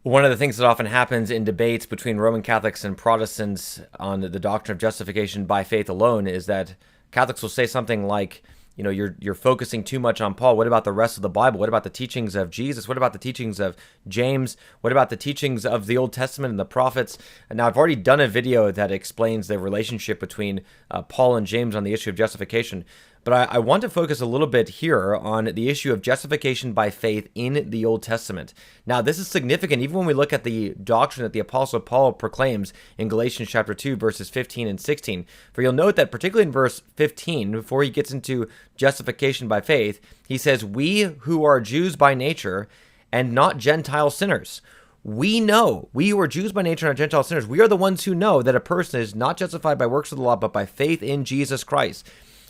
One of the things that often happens in debates between Roman Catholics and Protestants on the doctrine of justification by faith alone is that Catholics will say something like, you're focusing too much on Paul. What about the rest of the Bible? What about the teachings of Jesus? What about the teachings of James? What about the teachings of the Old Testament and the prophets? And now I've already done a video that explains the relationship between Paul and James on the issue of justification. But I want to focus a little bit here on the issue of justification by faith in the Old Testament. Now, this is significant even when we look at the doctrine that the Apostle Paul proclaims in Galatians chapter 2, verses 15 and 16. For you'll note that particularly in verse 15, before he gets into justification by faith, he says, "We who are Jews by nature and not Gentile sinners." We know, we who are Jews by nature and not Gentile sinners, we are the ones who know that a person is not justified by works of the law, but by faith in Jesus Christ.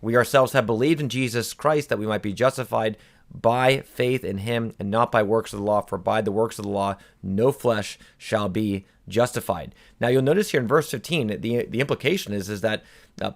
We ourselves have believed in Jesus Christ that we might be justified by faith in him and not by works of the law, for by the works of the law no flesh shall be justified. Now you'll notice here in verse 15, the implication is that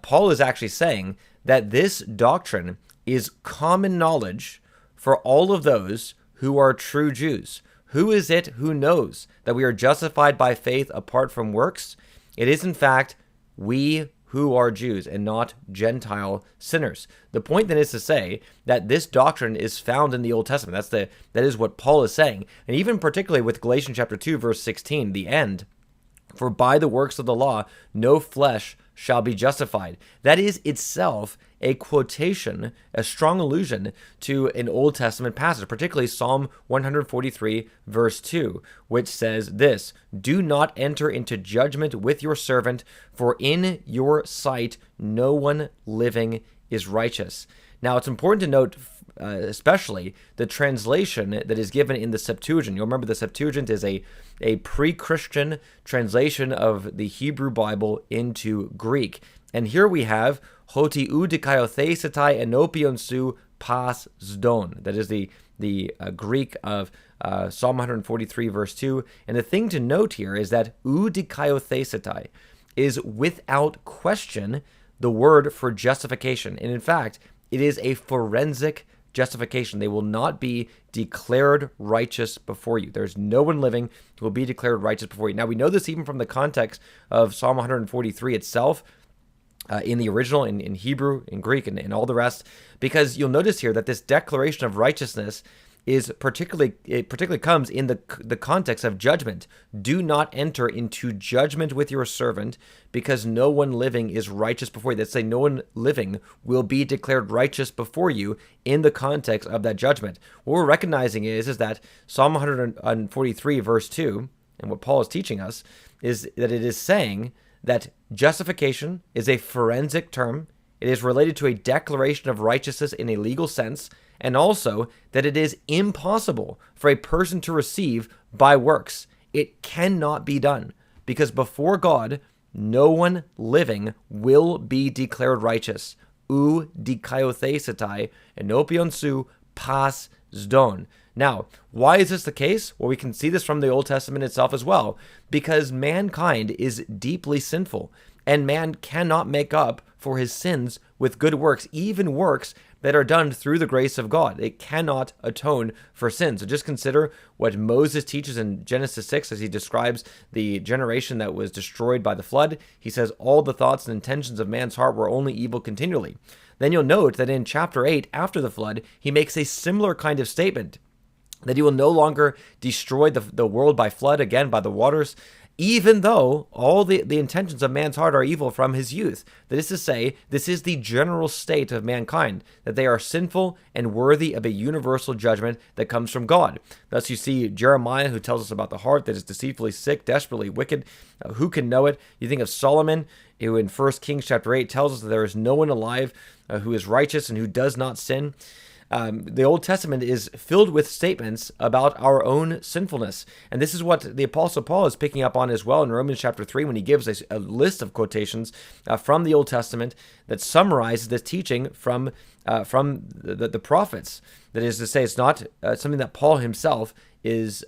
Paul is actually saying that this doctrine is common knowledge for all of those who are true Jews. Who is it who knows that we are justified by faith apart from works? It is in fact we who are Jews and not Gentile sinners. The point then is to say that this doctrine is found in the Old Testament. That is what Paul is saying. And even particularly with Galatians chapter 2, verse 16, the end, "For by the works of the law, no flesh shall be justified." That is itself a quotation, a strong allusion to an Old Testament passage, particularly Psalm 143, verse 2, which says this, "Do not enter into judgment with your servant, for in your sight no one living is righteous." Now, it's important to note especially the translation that is given in the Septuagint. You'll remember the Septuagint is a pre-Christian translation of the Hebrew Bible into Greek. And here we have hoti ou dikaiothesetai enopion su pas zdon. That is the Greek of Psalm 143, verse 2. And the thing to note here is that ou dikaiothesetai is without question the word for justification. And in fact, it is a forensic justification. They will not be declared righteous before you. There's no one living who will be declared righteous before you. Now, we know this even from the context of Psalm 143 itself, in the original, in Hebrew, in Greek, and all the rest, because you'll notice here that this declaration of righteousness is particularly comes in the context of judgment. "Do not enter into judgment with your servant, because no one living is righteous before you." That's say no one living will be declared righteous before you in the context of that judgment. What we're recognizing is that Psalm 143, verse 2, and what Paul is teaching us, is that it is saying that justification is a forensic term. It is related to a declaration of righteousness in a legal sense, and also that it is impossible for a person to receive by works. It cannot be done, because before God, no one living will be declared righteous. Ou dikaiothesetai enopion su pas zdon. Now, why is this the case? Well, we can see this from the Old Testament itself as well, because mankind is deeply sinful, and man cannot make up for his sins with good works, even works that are done through the grace of God. It cannot atone for sin. So just consider what Moses teaches in Genesis 6 as he describes the generation that was destroyed by the flood. He says, "All the thoughts and intentions of man's heart were only evil continually." Then you'll note that in chapter 8, after the flood, he makes a similar kind of statement, that he will no longer destroy the world by flood, again, by the waters, even though all the intentions of man's heart are evil from his youth. That is to say, this is the general state of mankind, that they are sinful and worthy of a universal judgment that comes from God. Thus you see Jeremiah, who tells us about the heart that is deceitfully sick, desperately wicked. Who can know it? You think of Solomon, who in 1 Kings chapter 8 tells us that there is no one alive who is righteous and who does not sin. The Old Testament is filled with statements about our own sinfulness. And this is what the Apostle Paul is picking up on as well in Romans chapter 3, when he gives a list of quotations from the Old Testament that summarizes this teaching from the prophets. That is to say, it's not something that Paul himself is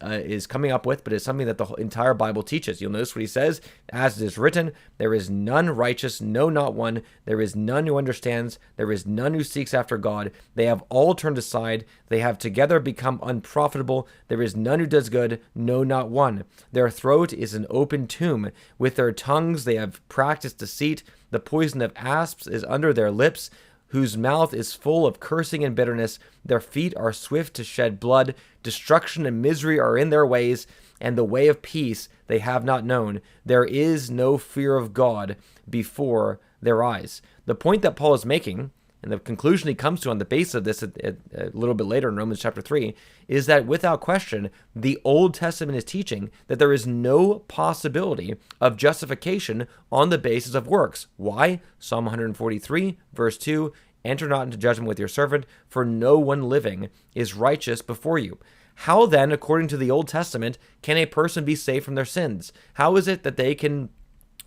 coming up with, but it's something that the entire Bible teaches. You'll notice what he says: "As it is written, there is none righteous, no, not one. There is none who understands. There is none who seeks after God. They have all turned aside. They have together become unprofitable. There is none who does good, no, not one. Their throat is an open tomb. With their tongues they have practiced deceit. The poison of asps is under their lips, whose mouth is full of cursing and bitterness. Their feet are swift to shed blood. Destruction and misery are in their ways, and the way of peace they have not known. There is no fear of God before their eyes." The point that Paul is making, and the conclusion he comes to on the basis of this a little bit later in Romans chapter 3, is that without question, the Old Testament is teaching that there is no possibility of justification on the basis of works. Why? Psalm 143, verse 2, "Enter not into judgment with your servant, for no one living is righteous before you." How then, according to the Old Testament, can a person be saved from their sins? How is it that they can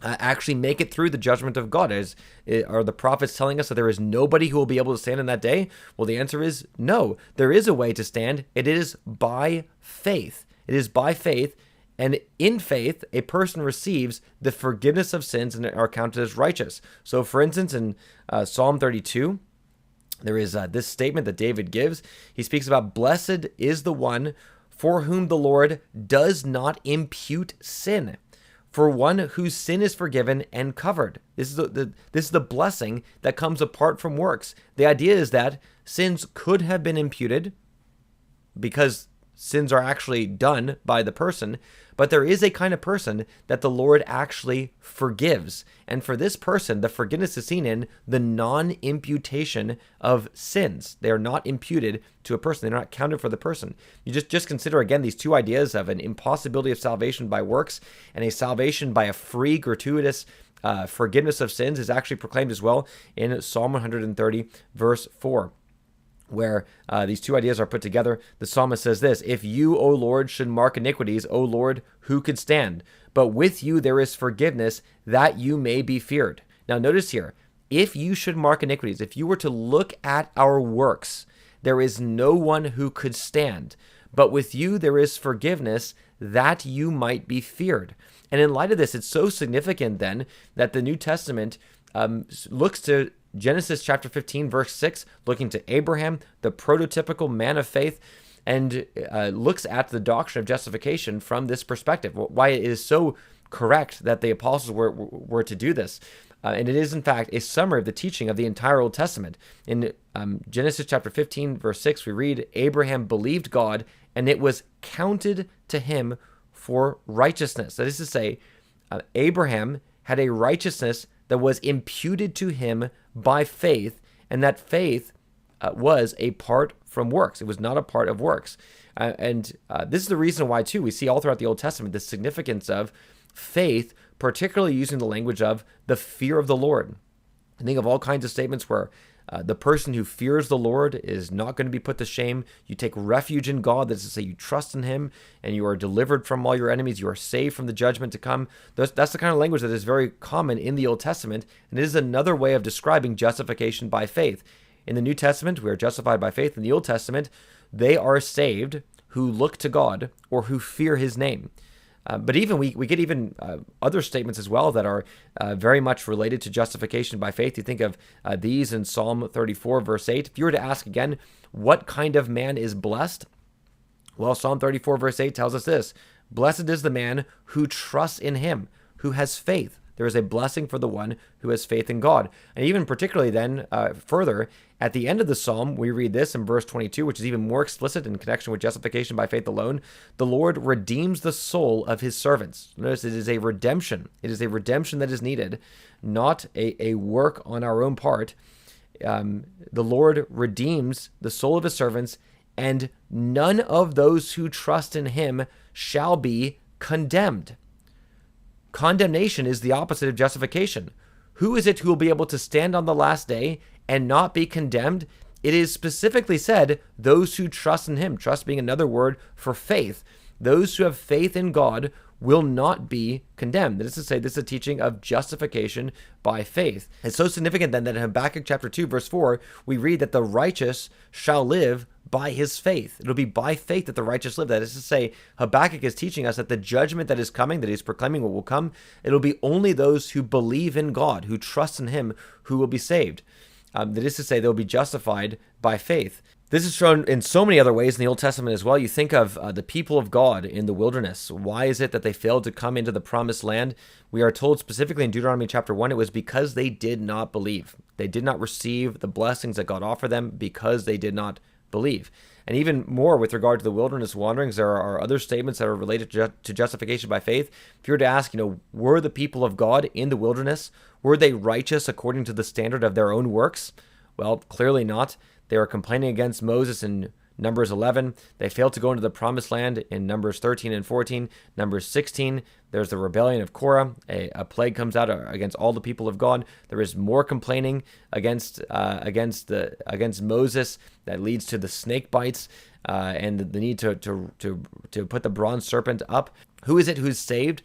actually make it through the judgment of God? Are the prophets telling us that there is nobody who will be able to stand in that day? Well, the answer is no. There is a way to stand. It is by faith. It is by faith, and in faith, a person receives the forgiveness of sins and are counted as righteous. So, for instance, in Psalm 32, there is this statement that David gives. He speaks about, "Blessed is the one for whom the Lord does not impute sin, for one whose sin is forgiven and covered." This is the blessing that comes apart from works. The idea is that sins could have been imputed because sins are actually done by the person, but there is a kind of person that the Lord actually forgives. And for this person, the forgiveness is seen in the non-imputation of sins. They are not imputed to a person. They're not counted for the person. You just consider again these two ideas of an impossibility of salvation by works and a salvation by a free, gratuitous forgiveness of sins is actually proclaimed as well in Psalm 130, verse 4. Where these two ideas are put together. The psalmist says this: "If you, O Lord, should mark iniquities, O Lord, who could stand? But with you there is forgiveness, that you may be feared." Now notice here, if you should mark iniquities, if you were to look at our works, there is no one who could stand. But with you there is forgiveness, that you might be feared. And in light of this, it's so significant then that the New Testament looks to Genesis chapter 15, verse 6, looking to Abraham, the prototypical man of faith, and looks at the doctrine of justification from this perspective. Why it is so correct that the apostles were to do this. And it is, in fact, a summary of the teaching of the entire Old Testament. In Genesis chapter 15, verse 6, we read, "Abraham believed God, and it was counted to him for righteousness." That is to say, Abraham had a righteousness that was imputed to him by faith, and that faith was apart from works. It was not a part of works. And this is the reason why, too, we see all throughout the Old Testament the significance of faith, particularly using the language of the fear of the Lord. I think of all kinds of statements where the person who fears the Lord is not going to be put to shame. You take refuge in God. That is to say, you trust in him, and you are delivered from all your enemies. You are saved from the judgment to come. That's the kind of language that is very common in the Old Testament, and it is another way of describing justification by faith. In the New Testament, we are justified by faith. In the Old Testament, they are saved who look to God or who fear his name. But even we get even other statements as well that are very much related to justification by faith. You think of these in Psalm 34, verse 8. If you were to ask again, what kind of man is blessed? Well, Psalm 34, verse 8 tells us this: "Blessed is the man who trusts in him, who has faith." There is a blessing for the one who has faith in God. And even particularly then, further, at the end of the psalm, we read this in verse 22, which is even more explicit in connection with justification by faith alone. "The Lord redeems the soul of his servants." Notice it is a redemption. It is a redemption that is needed, not a work on our own part. The Lord redeems the soul of his servants, and none of those who trust in him shall be condemned. Condemnation is the opposite of justification. Who is it who will be able to stand on the last day and not be condemned? It is specifically said, those who trust in him. Trust being another word for faith. Those who have faith in God will not be condemned. That is to say, this is a teaching of justification by faith. It's so significant then that in Habakkuk chapter 2, verse 4, we read that the righteous shall live by his faith. It'll be by faith that the righteous live. That is to say, Habakkuk is teaching us that the judgment that is coming, that he's proclaiming what will come, it'll be only those who believe in God, who trust in him, who will be saved. That is to say, they'll be justified by faith. This is shown in so many other ways in the Old Testament as well. You think of the people of God in the wilderness. Why is it that they failed to come into the promised land? We are told specifically in Deuteronomy chapter 1, it was because they did not believe. They did not receive the blessings that God offered them because they did not believe. And even more with regard to the wilderness wanderings, there are other statements that are related to justification by faith. If you were to ask, were the people of God in the wilderness, were they righteous according to the standard of their own works? Well, clearly not. They were complaining against Moses in Numbers 11. They failed to go into the promised land in Numbers 13 and 14. Numbers 16, there's the rebellion of Korah. A plague comes out against all the people of God. There is more complaining against Moses that leads to the snake bites and the need to put the bronze serpent up. Who is it who's saved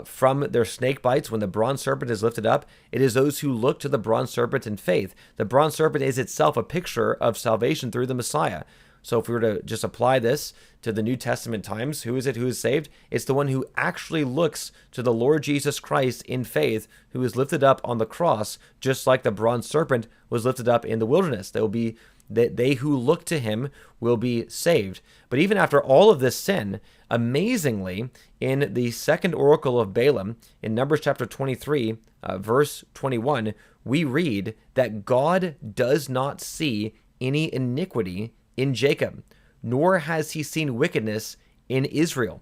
from their snake bites when the bronze serpent is lifted up? It is those who look to the bronze serpent in faith. The bronze serpent is itself a picture of salvation through the Messiah. So if we were to just apply this to the New Testament times, who is it who is saved? It's the one who actually looks to the Lord Jesus Christ in faith, who is lifted up on the cross, just like the bronze serpent was lifted up in the wilderness. They who look to him will be saved. But even after all of this sin, amazingly, in the second oracle of Balaam, in Numbers chapter 23, verse 21, we read that God does not see any iniquity in Jacob, nor has he seen wickedness in Israel.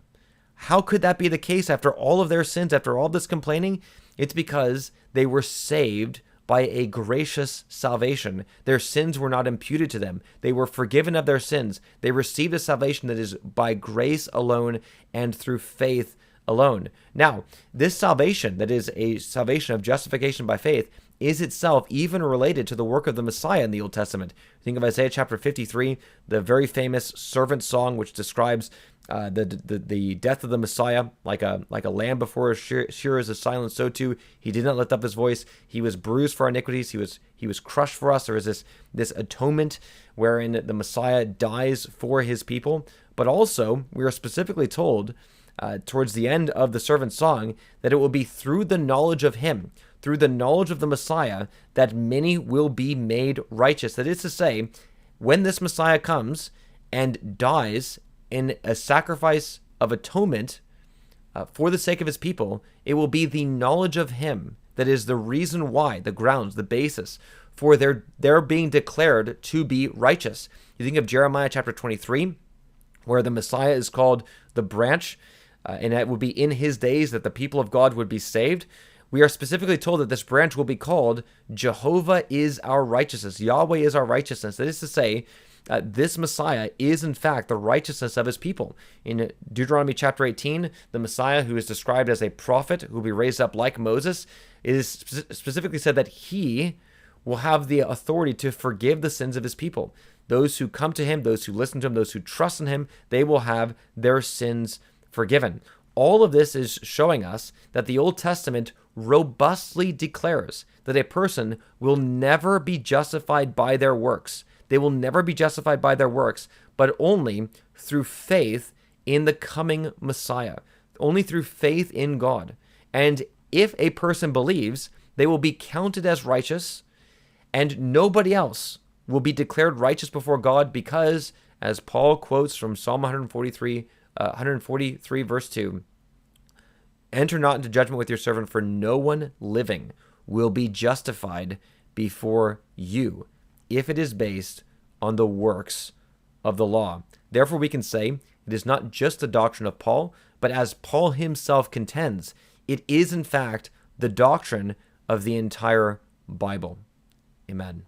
How could that be the case after all of their sins, after all this complaining? It's because they were saved by a gracious salvation. Their sins were not imputed to them. They were forgiven of their sins. They received a salvation that is by grace alone and through faith alone. Now, this salvation, that is a salvation of justification by faith, is itself even related to the work of the Messiah in the Old Testament. Think of Isaiah chapter 53, the very famous servant song, which describes the death of the Messiah, like a lamb before his shearers is silent, so too he did not lift up his voice. He was bruised for our iniquities. He was crushed for us. There is this atonement wherein the Messiah dies for his people. But also, we are specifically told towards the end of the servant song that it will be through the knowledge of him, through the knowledge of the Messiah, that many will be made righteous. That is to say, when this Messiah comes and dies in a sacrifice of atonement for the sake of his people, it will be the knowledge of him that is the reason why, the grounds, the basis for their being declared to be righteous. You think of Jeremiah chapter 23, where the Messiah is called the branch, and it would be in his days that the people of God would be saved. We are specifically told that this branch will be called Jehovah is our righteousness. Yahweh is our righteousness. That is to say, this Messiah is in fact the righteousness of his people. In Deuteronomy chapter 18, the Messiah, who is described as a prophet who will be raised up like Moses, it is specifically said that he will have the authority to forgive the sins of his people. Those who come to him, those who listen to him, those who trust in him, they will have their sins forgiven. All of this is showing us that the Old Testament robustly declares that a person will never be justified by their works. They will never be justified by their works, but only through faith in the coming Messiah, only through faith in God. And if a person believes, they will be counted as righteous, and nobody else will be declared righteous before God because, as Paul quotes from Psalm 143 verse 2, "Enter not into judgment with your servant, for no one living will be justified before you, if it is based on the works of the law." Therefore, we can say it is not just the doctrine of Paul, but as Paul himself contends, it is in fact the doctrine of the entire Bible. Amen.